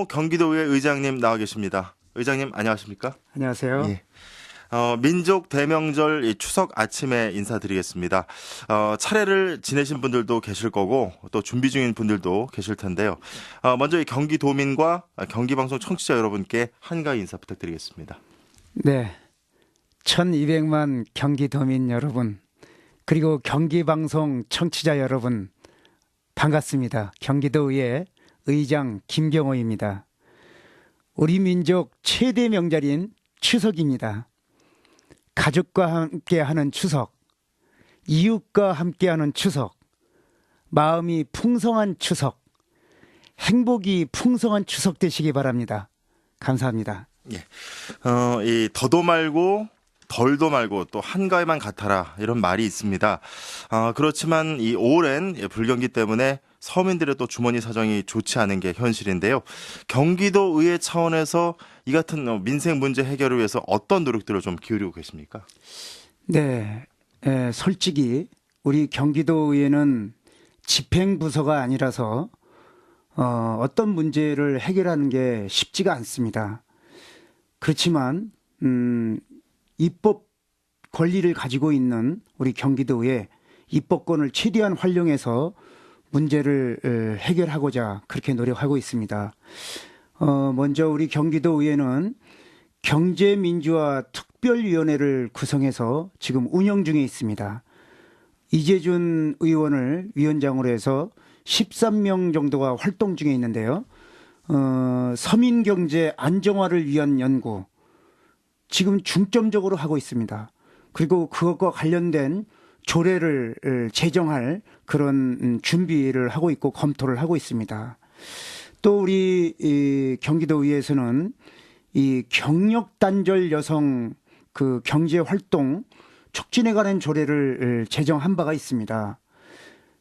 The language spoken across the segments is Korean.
경기도의회 의장님 나와 계십니다. 의장님 안녕하십니까? 안녕하세요. 예. 민족 대명절 이 추석 아침에 인사드리겠습니다. 차례를 지내신 분들도 계실 거고 또 준비 중인 분들도 계실 텐데요. 먼저 이 경기도민과 경기방송 청취자 여러분께 한가위 인사 부탁드리겠습니다. 네, 1200만 경기도민 여러분, 그리고 경기방송 청취자 여러분 반갑습니다. 경기도의회 의장 김경호입니다. 우리 민족 최대 명절인 추석입니다. 가족과 함께하는 추석, 이웃과 함께하는 추석, 마음이 풍성한 추석, 행복이 풍성한 추석 되시기 바랍니다. 감사합니다. 예. 이 더도 말고 덜도 말고 또 한가위만 같아라 이런 말이 있습니다. 그렇지만 이 오랜 불경기 때문에 서민들의 또 주머니 사정이 좋지 않은 게 현실인데요. 경기도의회 차원에서 이 같은 민생 문제 해결을 위해서 어떤 노력들을 좀 기울이고 계십니까? 네, 솔직히 우리 경기도의회는 집행부서가 아니라서 어떤 문제를 해결하는 게 쉽지가 않습니다. 그렇지만 입법 권리를 가지고 있는 우리 경기도의회 입법권을 최대한 활용해서 문제를 해결하고자 그렇게 노력하고 있습니다. 먼저 우리 경기도의회는 경제민주화 특별위원회를 구성해서 지금 운영 중에 있습니다. 이재준 의원을 위원장으로 해서 13명 정도가 활동 중에 있는데요. 서민경제 안정화를 위한 연구 지금 중점적으로 하고 있습니다. 그리고 그것과 관련된 조례를 제정할 그런 준비를 하고 있고 검토를 하고 있습니다. 또 우리 경기도의회에서는 이 경력단절 여성 그 경제활동 촉진에 관한 조례를 제정한 바가 있습니다.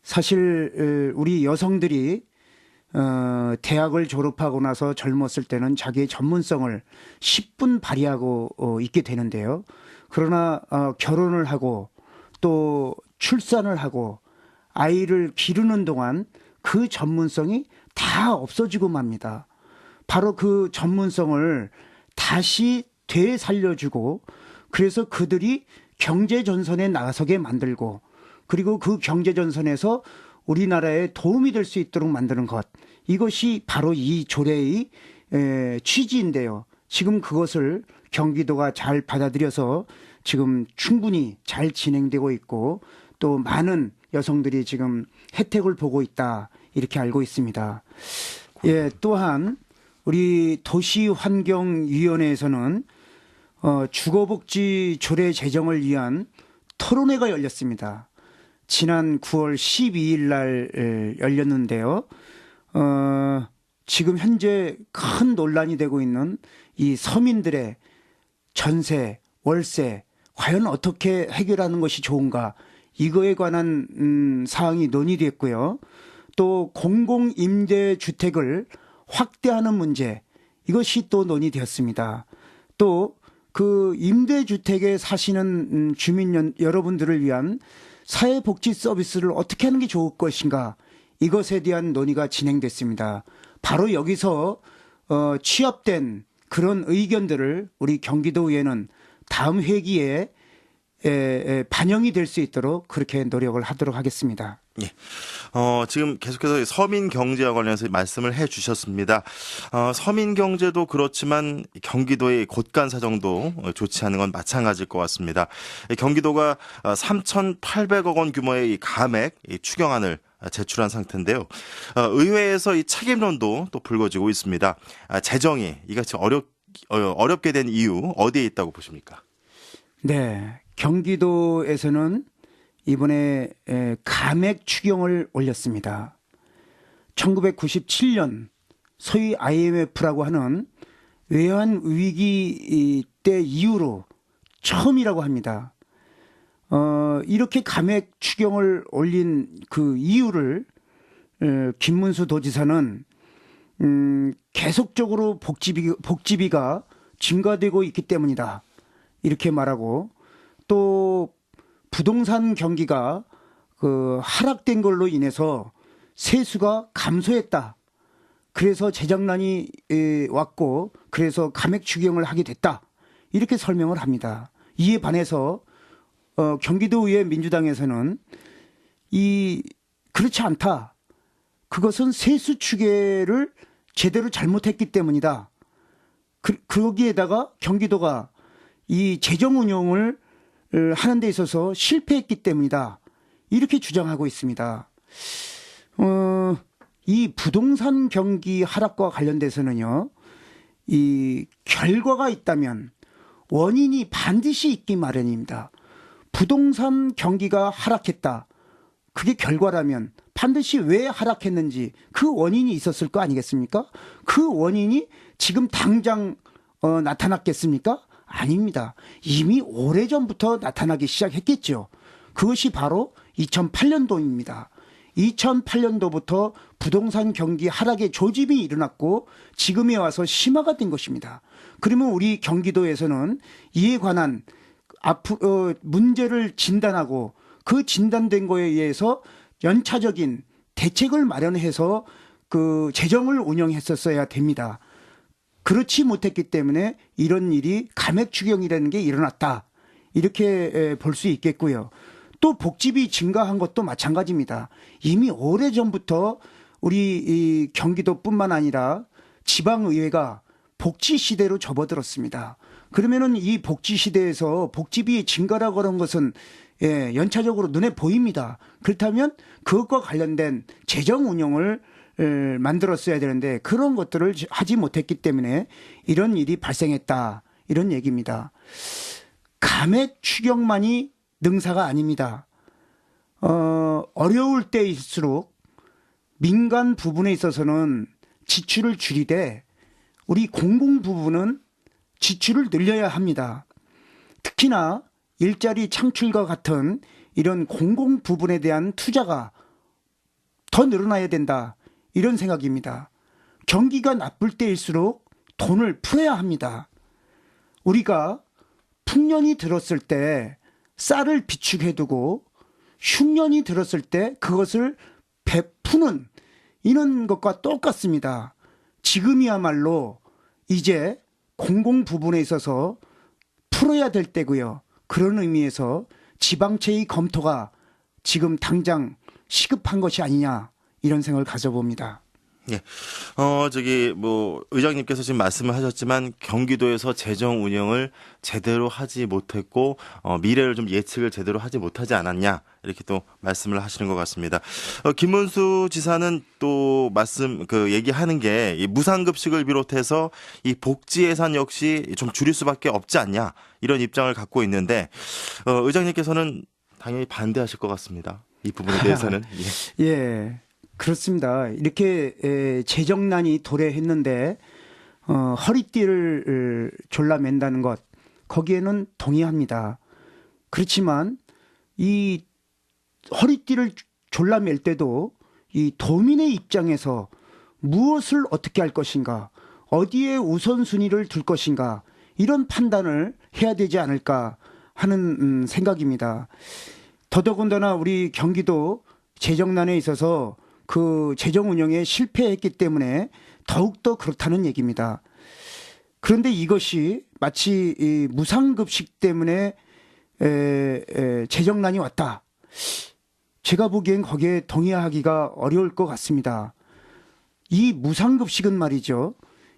사실 우리 여성들이 대학을 졸업하고 나서 젊었을 때는 자기의 전문성을 10분 발휘하고 있게 되는데요. 그러나 결혼을 하고 또 출산을 하고 아이를 기르는 동안 그 전문성이 다 없어지고 맙니다. 바로 그 전문성을 다시 되살려주고 그래서 그들이 경제전선에 나서게 만들고 그리고 그 경제전선에서 우리나라에 도움이 될 수 있도록 만드는 것, 이것이 바로 이 조례의 취지인데요. 지금 그것을 경기도가 잘 받아들여서 지금 충분히 잘 진행되고 있고 또 많은 여성들이 지금 혜택을 보고 있다 이렇게 알고 있습니다. 예, 또한 우리 도시환경위원회에서는 주거복지 조례 제정을 위한 토론회가 열렸습니다. 지난 9월 12일 날 열렸는데요. 지금 현재 큰 논란이 되고 있는 이 서민들의 전세, 월세 과연 어떻게 해결하는 것이 좋은가, 이거에 관한 사항이 논의됐고요. 또 공공임대주택을 확대하는 문제, 이것이 또 논의되었습니다. 또 그 임대주택에 사시는 주민 여러분들을 위한 사회복지 서비스를 어떻게 하는 게 좋을 것인가, 이것에 대한 논의가 진행됐습니다. 바로 여기서 취합된 그런 의견들을 우리 경기도의회는 다음 회기에 반영이 될 수 있도록 그렇게 노력을 하도록 하겠습니다. 예. 지금 계속해서 서민 경제와 관련해서 말씀을 해 주셨습니다. 서민 경제도 그렇지만 경기도의 곳간 사정도 좋지 않은 건 마찬가지일 것 같습니다. 경기도가 3,800억 원 규모의 이 감액 추경안을 제출한 상태인데요. 의회에서 이 책임론도 또 불거지고 있습니다. 재정이 이같이 어렵게 된 이유 어디에 있다고 보십니까? 네, 경기도에서는 이번에 감액 추경을 올렸습니다. 1997년 소위 IMF라고 하는 외환 위기 때 이후로 처음이라고 합니다. 이렇게 감액 추경을 올린 그 이유를 김문수 도지사는 계속적으로 복지비가 증가되고 있기 때문이다, 이렇게 말하고, 또 부동산 경기가 하락된 걸로 인해서 세수가 감소했다, 그래서 재정난이 왔고 그래서 감액 추경을 하게 됐다. 이렇게 설명을 합니다. 이에 반해서 경기도의회 민주당에서는 그렇지 않다. 그것은 세수 추계를 제대로 잘못했기 때문이다. 거기에다가 경기도가 이 재정 운용을 하는 데 있어서 실패했기 때문이다. 이렇게 주장하고 있습니다. 이 부동산 경기 하락과 관련돼서는요, 이 결과가 있다면 원인이 반드시 있기 마련입니다. 부동산 경기가 하락했다. 그게 결과라면 반드시 왜 하락했는지 그 원인이 있었을 거 아니겠습니까? 그 원인이 지금 당장 나타났겠습니까? 아닙니다. 이미 오래전부터 나타나기 시작했겠죠. 그것이 바로 2008년도입니다. 2008년도부터 부동산 경기 하락의 조짐이 일어났고 지금에 와서 심화가 된 것입니다. 그러면 우리 경기도에서는 이에 관한 문제를 진단하고 그 진단된 거에 의해서 연차적인 대책을 마련해서 그 재정을 운영했었어야 됩니다. 그렇지 못했기 때문에 이런 일이 감액 추경이라는 게 일어났다. 이렇게 볼 수 있겠고요. 또 복지비 증가한 것도 마찬가지입니다. 이미 오래전부터 우리 이 경기도뿐만 아니라 지방의회가 복지 시대로 접어들었습니다. 그러면은 이 복지 시대에서 복지비 증가라고 하는 것은 연차적으로 눈에 보입니다. 그렇다면 그것과 관련된 재정 운용을 만들었어야 되는데 그런 것들을 하지 못했기 때문에 이런 일이 발생했다. 이런 얘기입니다. 감액 추경만이 능사가 아닙니다. 어려울 때일수록 민간 부분에 있어서는 지출을 줄이되 우리 공공 부분은 지출을 늘려야 합니다. 특히나 일자리 창출과 같은 이런 공공 부분에 대한 투자가 더 늘어나야 된다. 이런 생각입니다. 경기가 나쁠 때일수록 돈을 풀어야 합니다. 우리가 풍년이 들었을 때 쌀을 비축해두고 흉년이 들었을 때 그것을 베푸는 이런 것과 똑같습니다. 지금이야말로 이제 공공 부분에 있어서 풀어야 될 때고요. 그런 의미에서 지방채의 검토가 지금 당장 시급한 것이 아니냐 이런 생각을 가져봅니다. 예. 의장님께서 지금 말씀을 하셨지만 경기도에서 재정 운영을 제대로 하지 못했고, 미래를 좀 예측을 제대로 하지 못하지 않았냐. 이렇게 또 말씀을 하시는 것 같습니다. 김문수 지사는 또 얘기하는 게 이 무상급식을 비롯해서 이 복지 예산 역시 좀 줄일 수밖에 없지 않냐. 이런 입장을 갖고 있는데, 의장님께서는 당연히 반대하실 것 같습니다. 이 부분에 대해서는. 예. 예. 그렇습니다. 이렇게 재정난이 도래했는데 허리띠를 졸라맨다는 것 거기에는 동의합니다. 그렇지만 이 허리띠를 졸라맬 때도 이 도민의 입장에서 무엇을 어떻게 할 것인가, 어디에 우선순위를 둘 것인가 이런 판단을 해야 되지 않을까 하는 생각입니다. 더더군다나 우리 경기도 재정난에 있어서 그 재정 운영에 실패했기 때문에 더욱더 그렇다는 얘기입니다. 그런데 이것이 마치 이 무상급식 때문에 재정난이 왔다. 제가 보기엔 거기에 동의하기가 어려울 것 같습니다. 이 무상급식은 말이죠.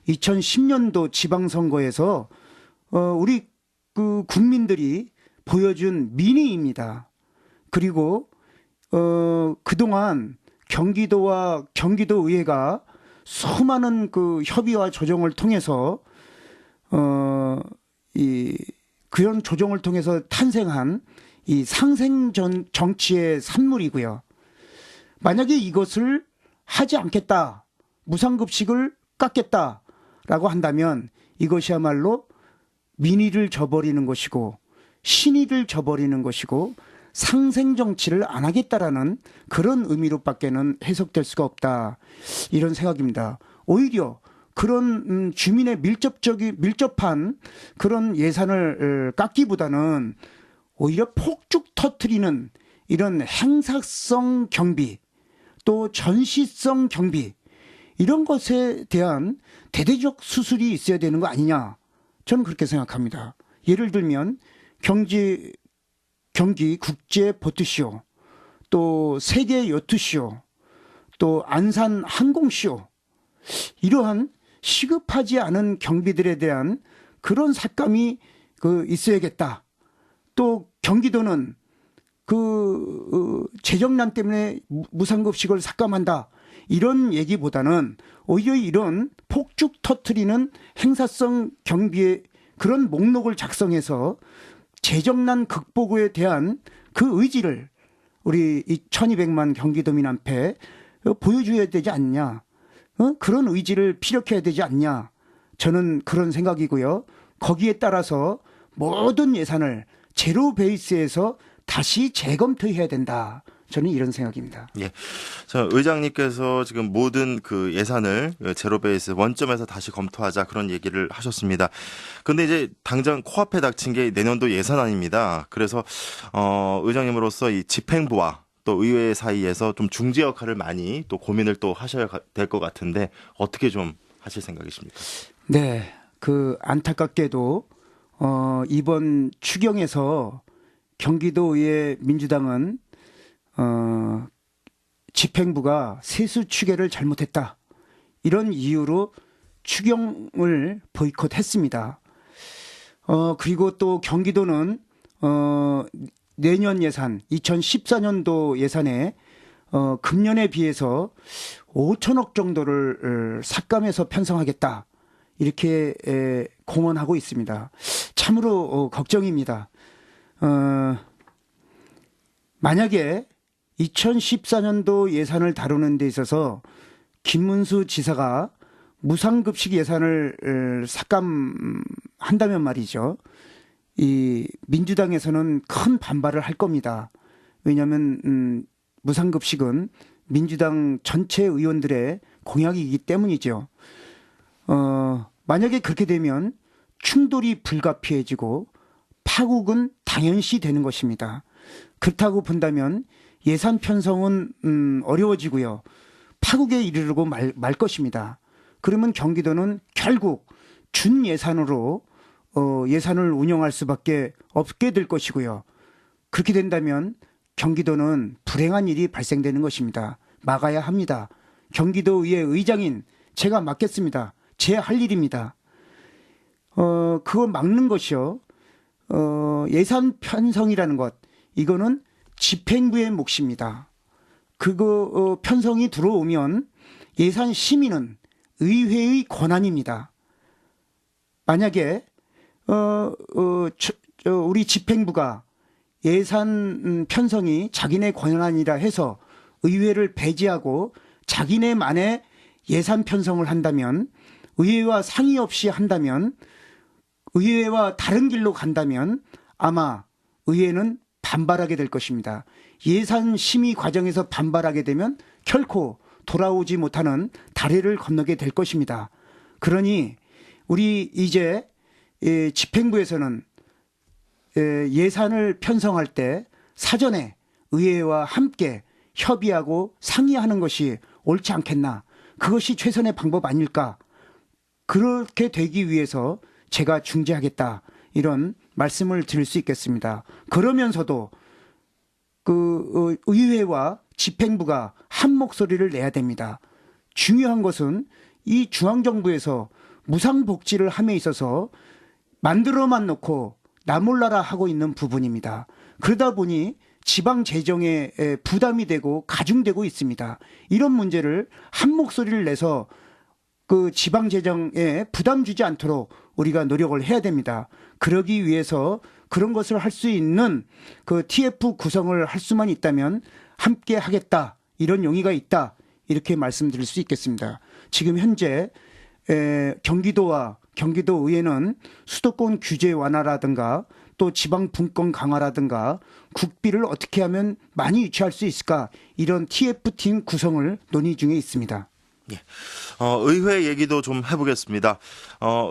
2010년도 지방선거에서 우리 그 국민들이 보여준 민의입니다. 그리고 그동안 경기도와 경기도의회가 수많은 그 협의와 조정을 통해서 그런 조정을 통해서 탄생한 이 상생 정치의 산물이고요. 만약에 이것을 하지 않겠다, 무상급식을 깎겠다라고 한다면 이것이야말로 민의를 저버리는 것이고 신의를 저버리는 것이고 상생 정치를 안 하겠다라는 그런 의미로밖에는 해석될 수가 없다. 이런 생각입니다. 오히려 그런 주민의 밀접한 그런 예산을 깎기보다는 오히려 폭죽 터트리는 이런 행사성 경비 또 전시성 경비 이런 것에 대한 대대적 수술이 있어야 되는 거 아니냐. 저는 그렇게 생각합니다. 예를 들면 경기 국제 보트쇼, 또 세계 요트쇼, 또 안산 항공쇼, 이러한 시급하지 않은 경비들에 대한 그런 삭감이 있어야겠다. 또 경기도는 재정난 때문에 무상급식을 삭감한다. 이런 얘기보다는 오히려 이런 폭죽 터트리는 행사성 경비의 그런 목록을 작성해서 재정난 극복에 대한 그 의지를 우리 1200만 경기도민 앞에 보여줘야 되지 않냐. 그런 의지를 피력해야 되지 않냐. 저는 그런 생각이고요. 거기에 따라서 모든 예산을 제로 베이스에서 다시 재검토해야 된다. 저는 이런 생각입니다. 예. 자, 의장님께서 지금 모든 그 예산을 제로 베이스 원점에서 다시 검토하자 그런 얘기를 하셨습니다. 근데 이제 당장 코앞에 닥친 게 내년도 예산안입니다. 그래서 의장님으로서 이 집행부와 또 의회 사이에서 좀 중재 역할을 많이 또 고민을 또 하셔야 될 것 같은데 어떻게 좀 하실 생각이십니까? 네. 안타깝게도 이번 추경에서 경기도의회 민주당은 집행부가 세수 추계를 잘못했다. 이런 이유로 추경을 보이콧했습니다. 그리고 또 경기도는 내년 예산 2014년도 예산에 금년에 비해서 5천억 정도를 삭감해서 편성하겠다. 이렇게 공언하고 있습니다. 참으로 걱정입니다. 만약에 2014년도 예산을 다루는 데 있어서 김문수 지사가 무상급식 예산을 삭감한다면 말이죠. 이 민주당에서는 큰 반발을 할 겁니다. 왜냐하면 무상급식은 민주당 전체 의원들의 공약이기 때문이죠. 만약에 그렇게 되면 충돌이 불가피해지고 파국은 당연시 되는 것입니다. 그렇다고 본다면 예산 편성은 어려워지고요. 파국에 이르르고 말 것입니다. 그러면 경기도는 결국 준 예산으로 예산을 운영할 수밖에 없게 될 것이고요. 그렇게 된다면 경기도는 불행한 일이 발생되는 것입니다. 막아야 합니다. 경기도의회 의장인 제가 맡겠습니다. 제 할 일입니다. 그걸 막는 것이요. 예산 편성이라는 것, 이거는 집행부의 몫입니다. 그거 편성이 들어오면 예산 심의는 의회의 권한입니다. 만약에 우리 집행부가 예산 편성이 자기네 권한이라 해서 의회를 배제하고 자기네만의 예산 편성을 한다면, 의회와 상의 없이 한다면, 의회와 다른 길로 간다면 아마 의회는 반발하게 될 것입니다. 예산 심의 과정에서 반발하게 되면 결코 돌아오지 못하는 다리를 건너게 될 것입니다. 그러니 우리 이제 집행부에서는 예산을 편성할 때 사전에 의회와 함께 협의하고 상의하는 것이 옳지 않겠나. 그것이 최선의 방법 아닐까. 그렇게 되기 위해서 제가 중재하겠다. 이런 말씀을 드릴 수 있겠습니다. 그러면서도 의회와 집행부가 한 목소리를 내야 됩니다. 중요한 것은 이 중앙정부에서 무상복지를 함에 있어서 만들어만 놓고 나몰라라 하고 있는 부분입니다. 그러다 보니 지방 재정에 부담이 되고 가중되고 있습니다. 이런 문제를 한 목소리를 내서 그 지방 재정에 부담 주지 않도록 우리가 노력을 해야 됩니다. 그러기 위해서 그런 것을 할 수 있는 그 TF 구성을 할 수만 있다면 함께 하겠다. 이런 용의가 있다. 이렇게 말씀드릴 수 있겠습니다. 지금 현재 경기도와 경기도 의회는 수도권 규제 완화라든가 또 지방 분권 강화라든가 국비를 어떻게 하면 많이 유치할 수 있을까, 이런 TF팀 구성을 논의 중에 있습니다. 의회 얘기도 좀 해보겠습니다.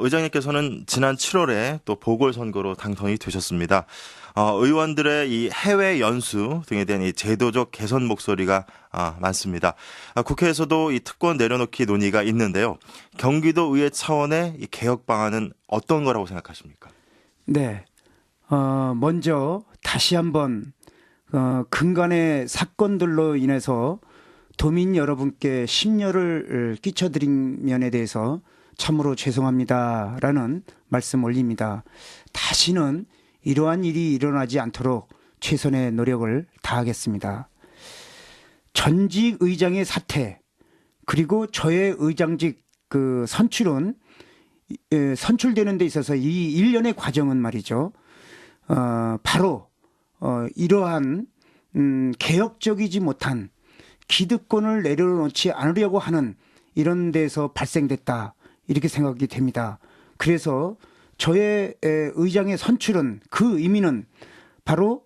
의장님께서는 지난 7월에 또 보궐선거로 당선이 되셨습니다. 의원들의 이 해외 연수 등에 대한 이 제도적 개선 목소리가 많습니다. 국회에서도 이 특권 내려놓기 논의가 있는데요. 경기도 의회 차원의 이 개혁 방안은 어떤 거라고 생각하십니까? 네. 먼저 다시 한번 근간의 사건들로 인해서 도민 여러분께 심려를 끼쳐드린 면에 대해서 참으로 죄송합니다라는 말씀 올립니다. 다시는 이러한 일이 일어나지 않도록 최선의 노력을 다하겠습니다. 전직 의장의 사퇴 그리고 저의 의장직 선출은 선출되는 데 있어서 이 일련의 과정은 말이죠. 바로 이러한 개혁적이지 못한 기득권을 내려놓지 않으려고 하는 이런 데서 발생됐다 이렇게 생각이 됩니다. 그래서 저의 의장의 선출은 그 의미는 바로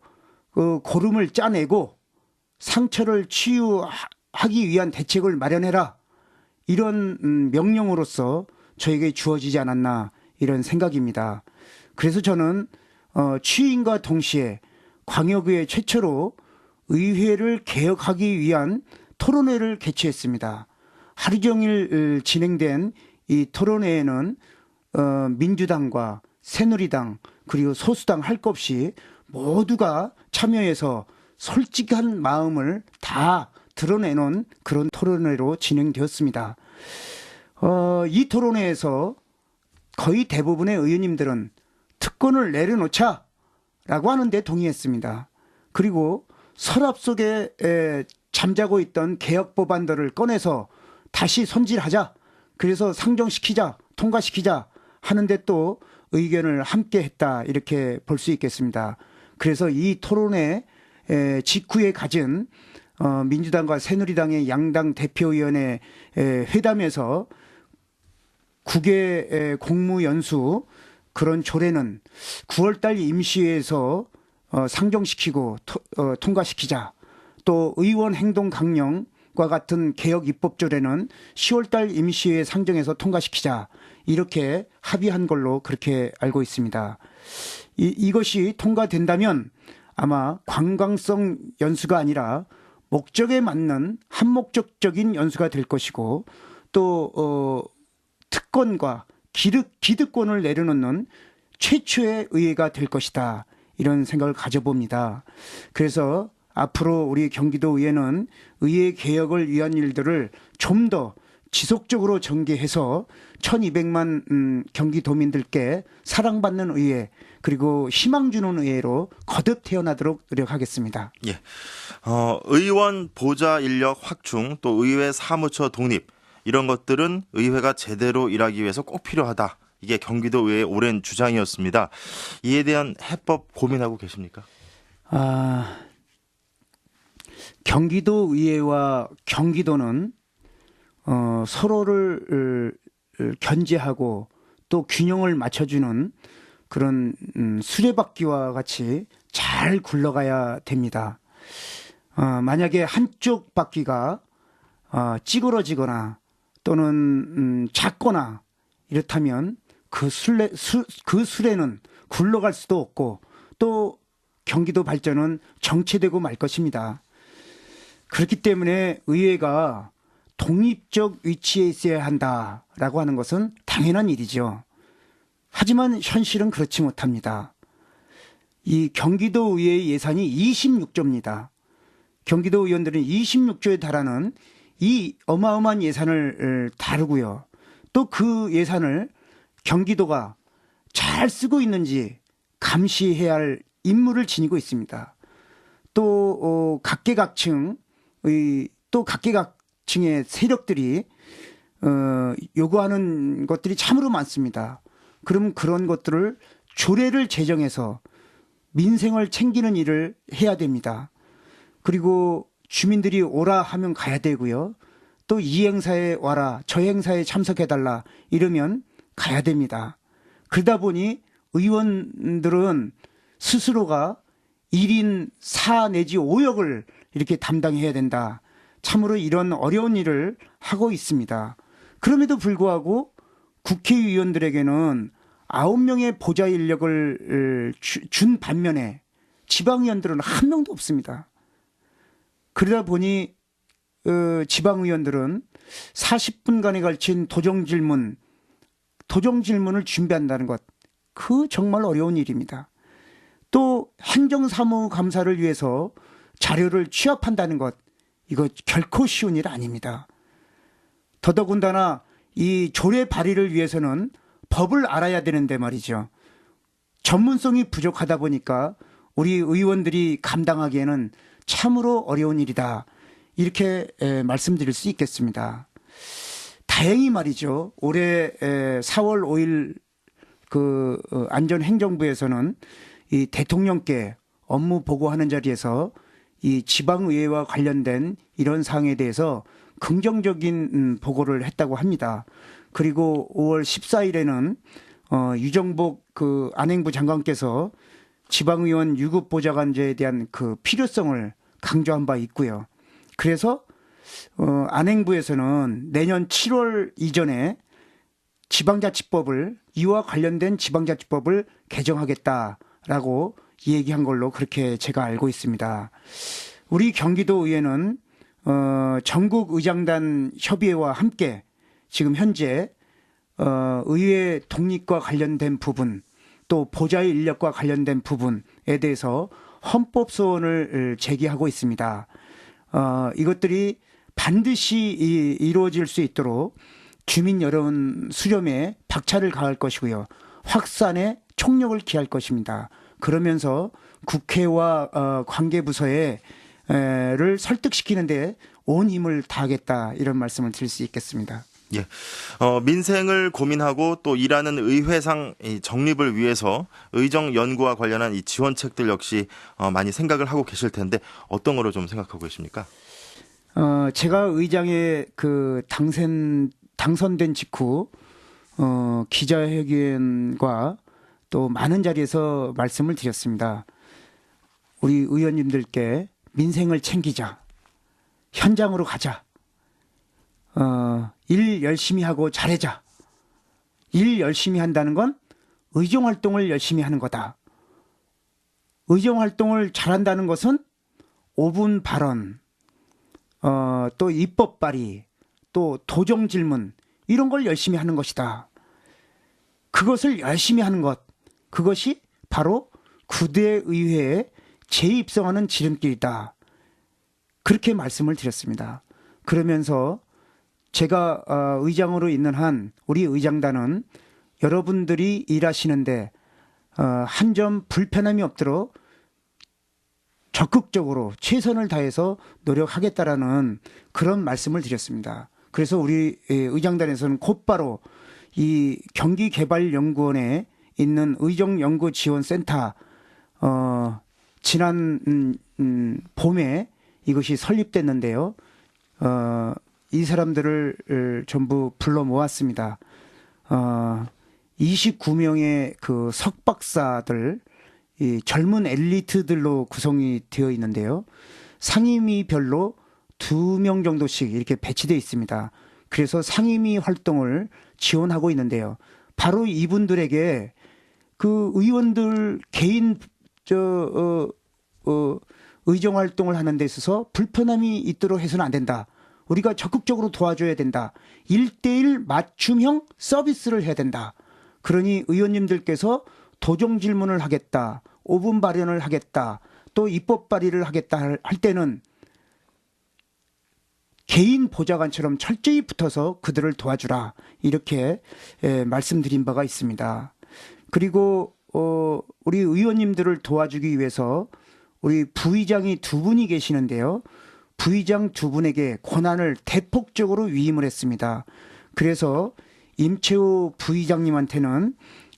고름을 짜내고 상처를 치유하기 위한 대책을 마련해라 이런 명령으로서 저에게 주어지지 않았나 이런 생각입니다. 그래서 저는 취임과 동시에 광역의회 최초로 의회를 개혁하기 위한 토론회를 개최했습니다. 하루 종일 진행된 이 토론회에는 민주당과 새누리당 그리고 소수당 할 것 없이 모두가 참여해서 솔직한 마음을 다 드러내놓은 그런 토론회로 진행되었습니다. 이 토론회에서 거의 대부분의 의원님들은 특권을 내려놓자라고 하는데 동의했습니다. 그리고 서랍 속에 잠자고 있던 개혁 법안들을 꺼내서 다시 손질하자. 그래서 상정시키자, 통과시키자 하는데 또 의견을 함께 했다 이렇게 볼 수 있겠습니다. 그래서 이 토론회 직후에 가진 민주당과 새누리당의 양당 대표위원회 회담에서 국외 공무연수 그런 조례는 9월달 임시회에서 상정시키고 통과시키자. 또 의원 행동 강령과 같은 개혁 입법 조례는 10월달 임시회에 상정해서 통과시키자. 이렇게 합의한 걸로 그렇게 알고 있습니다. 이것이 통과된다면 아마 관광성 연수가 아니라 목적에 맞는 한목적적인 연수가 될 것이고 또 특권과 기득권을 내려놓는 최초의 의회가 될 것이다. 이런 생각을 가져봅니다. 그래서 앞으로 우리 경기도 의회는 의회 개혁을 위한 일들을 좀 더 지속적으로 전개해서 1200만 경기도민들께 사랑받는 의회 그리고 희망 주는 의회로 거듭 태어나도록 노력하겠습니다. 예. 의원 보좌 인력 확충 또 의회 사무처 독립 이런 것들은 의회가 제대로 일하기 위해서 꼭 필요하다. 이게 경기도 의회의 오랜 주장이었습니다. 이에 대한 해법 고민하고 계십니까? 경기도 의회와 경기도는 서로를 견제하고 또 균형을 맞춰주는 그런 수레바퀴와 같이 잘 굴러가야 됩니다. 만약에 한쪽 바퀴가 찌그러지거나 또는 작거나 이렇다면 그 수레는 굴러갈 수도 없고 또 경기도 발전은 정체되고 말 것입니다. 그렇기 때문에 의회가 독립적 위치에 있어야 한다라고 하는 것은 당연한 일이죠. 하지만 현실은 그렇지 못합니다. 이 경기도 의회 예산이 26조입니다. 경기도 의원들은 26조에 달하는 이 어마어마한 예산을 다루고요. 또 그 예산을 경기도가 잘 쓰고 있는지 감시해야 할 임무를 지니고 있습니다. 또 각계각층의 세력들이 요구하는 것들이 참으로 많습니다. 그럼 그런 것들을 조례를 제정해서 민생을 챙기는 일을 해야 됩니다. 그리고 주민들이 오라 하면 가야 되고요. 또 이 행사에 와라, 저 행사에 참석해달라 이러면 가야 됩니다. 그러다 보니 의원들은 스스로가 1인 4 내지 5역을 이렇게 담당해야 된다. 참으로 이런 어려운 일을 하고 있습니다. 그럼에도 불구하고 국회의원들에게는 9명의 보좌 인력을 준 반면에 지방의원들은 한 명도 없습니다. 그러다 보니 지방의원들은 40분간에 걸친 도정 질문을 준비한다는 것, 그 정말 어려운 일입니다. 또 행정사무감사를 위해서 자료를 취합한다는 것, 이거 결코 쉬운 일 아닙니다. 더더군다나 이 조례 발의를 위해서는 법을 알아야 되는데 말이죠. 전문성이 부족하다 보니까 우리 의원들이 감당하기에는 참으로 어려운 일이다. 이렇게 말씀드릴 수 있겠습니다. 다행히 말이죠. 올해 4월 5일 안전행정부에서는 이 대통령께 업무 보고하는 자리에서 이 지방의회와 관련된 이런 사항에 대해서 긍정적인 보고를 했다고 합니다. 그리고 5월 14일에는 유정복 안행부 장관께서 지방의원 유급 보좌관제에 대한 그 필요성을 강조한 바 있고요. 그래서 안행부에서는 내년 7월 이전에 지방자치법을 이와 관련된 지방자치법을 개정하겠다라고 얘기한 걸로 그렇게 제가 알고 있습니다. 우리 경기도의회는 전국 의장단 협의회와 함께 지금 현재 의회 독립과 관련된 부분 또 보좌 인력과 관련된 부분에 대해서 헌법 소원을 제기하고 있습니다. 이것들이 반드시 이루어질 수 있도록 주민 여론 수렴에 박차를 가할 것이고요. 확산에 총력을 기할 것입니다. 그러면서 국회와 관계부서를 설득시키는데 온 힘을 다하겠다 이런 말씀을 드릴 수 있겠습니다. 예, 민생을 고민하고 또 일하는 의회상 정립을 위해서 의정 연구와 관련한 이 지원책들 역시 많이 생각을 하고 계실 텐데 어떤 거로 좀 생각하고 계십니까? 제가 의장에 당선된 직후 기자회견과 또 많은 자리에서 말씀을 드렸습니다. 우리 의원님들께 민생을 챙기자. 현장으로 가자. 일 열심히 하고 잘하자. 일 열심히 한다는 건 의정활동을 열심히 하는 거다. 의정활동을 잘한다는 것은 5분 발언, 또 입법 발의, 또 도정 질문 이런 걸 열심히 하는 것이다. 그것을 열심히 하는 것, 그것이 바로 구대 의회에 재입성하는 지름길이다. 그렇게 말씀을 드렸습니다. 그러면서 제가 의장으로 있는 한 우리 의장단은 여러분들이 일하시는데 한 점 불편함이 없도록 적극적으로 최선을 다해서 노력하겠다라는 그런 말씀을 드렸습니다. 그래서 우리 의장단에서는 곧바로 이 경기개발연구원에 있는 의정연구지원센터 지난 봄에 이것이 설립됐는데요. 이 사람들을 전부 불러 모았습니다. 29명의 그 석박사들, 이 젊은 엘리트들로 구성이 되어 있는데요. 상임위별로 2명 정도씩 이렇게 배치되어 있습니다. 그래서 상임위 활동을 지원하고 있는데요. 바로 이분들에게 그 의원들 개인 의정 활동을 하는 데 있어서 불편함이 있도록 해서는 안 된다. 우리가 적극적으로 도와줘야 된다. 1:1 맞춤형 서비스를 해야 된다. 그러니 의원님들께서 도정 질문을 하겠다. 5분 발언을 하겠다. 또 입법 발의를 하겠다 할 때는 개인 보좌관처럼 철저히 붙어서 그들을 도와주라. 이렇게 말씀드린 바가 있습니다. 그리고 우리 의원님들을 도와주기 위해서 우리 부의장이 2분이 계시는데요. 부의장 2분에게 권한을 대폭적으로 위임을 했습니다. 그래서 임채우 부의장님한테는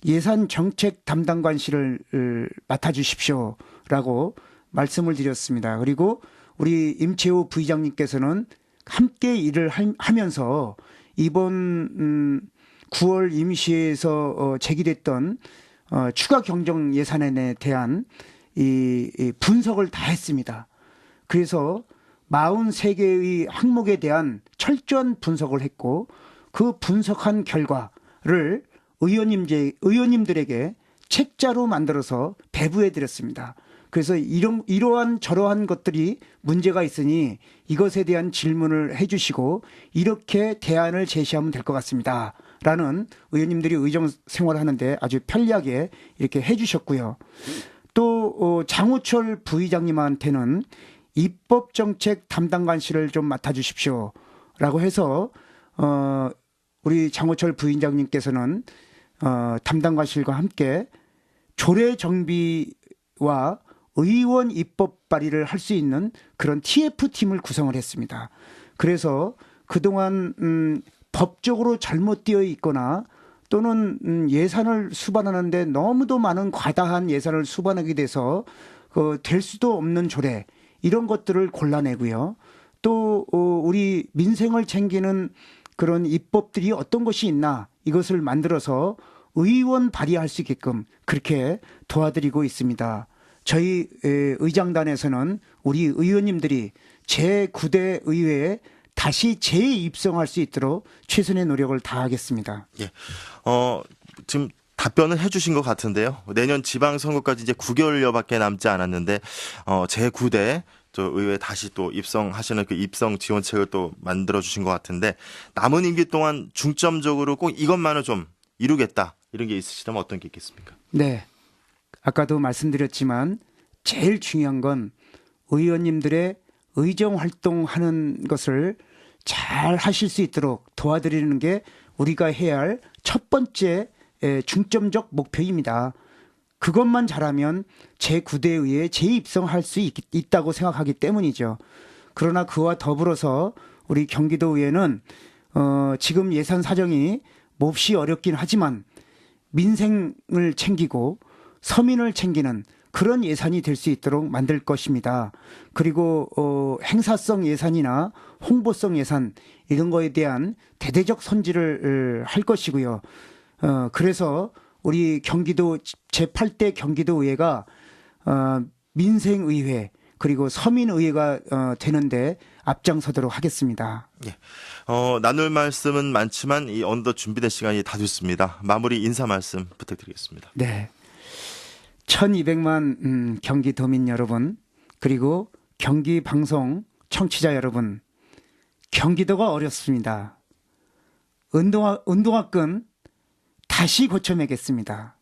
예산정책 담당관실을 맡아주십시오라고 말씀을 드렸습니다. 그리고 우리 임채우 부의장님께서는 함께 일을 하면서 이번 9월 임시에서 제기됐던 추가 경정 예산안에 대한 이 분석을 다 했습니다. 그래서 43개의 항목에 대한 철저한 분석을 했고 그 분석한 결과를 의원님들에게 책자로 만들어서 배부해 드렸습니다. 그래서 이러한 저러한 것들이 문제가 있으니 이것에 대한 질문을 해 주시고 이렇게 대안을 제시하면 될 것 같습니다. 라는 의원님들이 의정 생활하는데 아주 편리하게 이렇게 해 주셨고요. 또 장우철 부의장님한테는 입법정책 담당관실을 좀 맡아주십시오. 라고 해서 우리 장우철 부의장님께서는 담당관실과 함께 조례 정비와 의원 입법 발의를 할 수 있는 그런 TF팀을 구성을 했습니다. 그래서 그동안 법적으로 잘못되어 있거나 또는 예산을 수반하는데 너무도 많은 과다한 예산을 수반하게 돼서 될 수도 없는 조례 이런 것들을 골라내고요. 또 우리 민생을 챙기는 그런 입법들이 어떤 것이 있나 이것을 만들어서 의원 발의할 수 있게끔 그렇게 도와드리고 있습니다. 저희 의장단에서는 우리 의원님들이 제9대 의회에 다시 재입성할 수 있도록 최선의 노력을 다하겠습니다. 예. 지금 답변을 해주신 것 같은데요. 내년 지방선거까지 이제 9개월여밖에 남지 않았는데 제9대 저 의회 다시 또 입성하시는 그 입성 지원책을 또 만들어 주신 것 같은데 남은 임기 동안 중점적으로 꼭 이것만을 좀 이루겠다 이런 게 있으시다면 어떤 게 있겠습니까? 네. 아까도 말씀드렸지만 제일 중요한 건 의원님들의 의정 활동하는 것을 잘 하실 수 있도록 도와드리는 게 우리가 해야 할 첫 번째 중점적 목표입니다. 그것만 잘하면 제9대 의회에 재입성할 수 있다고 생각하기 때문이죠. 그러나 그와 더불어서 우리 경기도의회는 지금 예산 사정이 몹시 어렵긴 하지만 민생을 챙기고 서민을 챙기는 그런 예산이 될 수 있도록 만들 것입니다. 그리고 행사성 예산이나 홍보성 예산 이런 거에 대한 대대적 선지를 할 것이고요. 그래서 우리 경기도 제8대 경기도의회가 민생의회 그리고 서민의회가 되는데 앞장서도록 하겠습니다. 예. 나눌 말씀은 많지만 이 어느덧 준비된 시간이 다 됐습니다. 마무리 인사 말씀 부탁드리겠습니다. 네. 1200만 경기도민 여러분 그리고 경기방송 청취자 여러분 경기도가 어렵습니다. 운동화끈 다시 고쳐매겠습니다.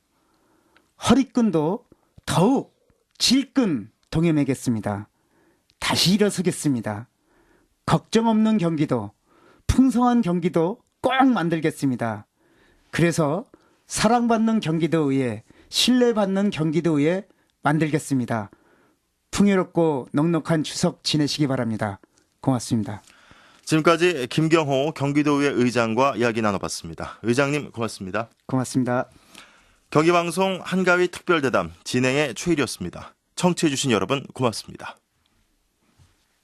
허리끈도 더욱 질끈 동여매겠습니다. 다시 일어서겠습니다. 걱정 없는 경기도, 풍성한 경기도 꼭 만들겠습니다. 그래서 사랑받는 경기도의회, 신뢰받는 경기도의회 만들겠습니다. 풍요롭고 넉넉한 추석 지내시기 바랍니다. 고맙습니다. 지금까지 김경호 경기도의회 의장과 이야기 나눠봤습니다. 의장님 고맙습니다. 고맙습니다. 경기방송 한가위 특별대담 진행의 최일이었습니다. 청취해주신 여러분 고맙습니다.